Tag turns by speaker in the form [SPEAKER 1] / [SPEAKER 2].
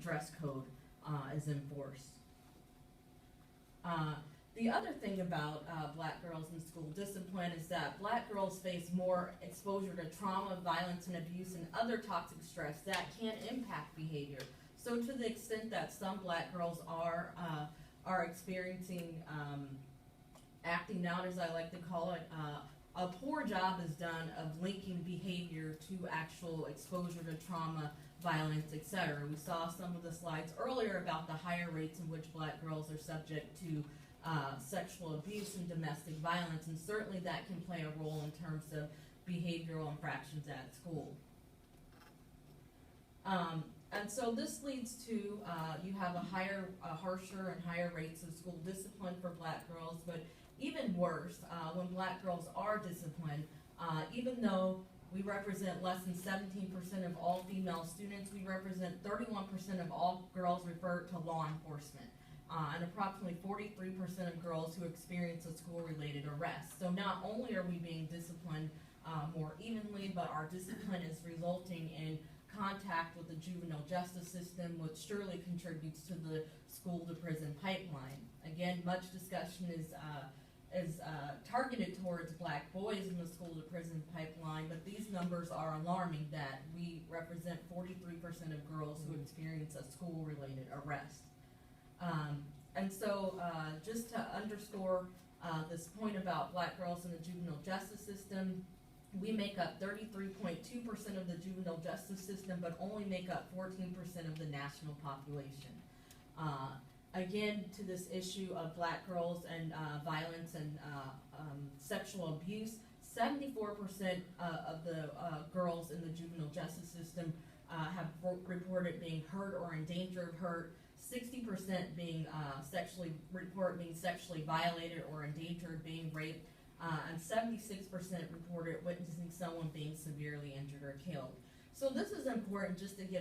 [SPEAKER 1] strict dress code is enforced. The other thing about black girls in school discipline is that black girls face more exposure to trauma, violence, and abuse and other toxic stress that can impact behavior. So to the extent that some black girls are experiencing acting out, as I like to call it, a poor job is done of linking behavior to actual exposure to trauma, violence, etc. We saw some of the slides earlier about the higher rates in which black girls are subject to sexual abuse and domestic violence, and certainly that can play a role in terms of behavioral infractions at school. And so this leads to you have a harsher and higher rates of school discipline for black girls, but even worse, when black girls are disciplined, even though we represent less than 17% of all female students, we represent 31% of all girls referred to law enforcement, and approximately 43% of girls who experience a school-related arrest. So not only are we being disciplined more evenly, but our discipline is resulting in contact with the juvenile justice system, which surely contributes to the school to prison pipeline. Again, much discussion is targeted towards black boys in the school to prison pipeline, but these numbers are alarming that we represent 43% of girls who experience a school-related arrest. And so just to underscore this point about black girls in the juvenile justice system, we make up 33.2% of the juvenile justice system, but only make up 14% of the national population. Again, to this issue of black girls and violence and sexual abuse, 74% of the girls in the juvenile justice system have reported being hurt or in danger of hurt, 60% being sexually violated or in danger of being raped, and 76% reported witnessing someone being severely injured or killed. So this is important just to give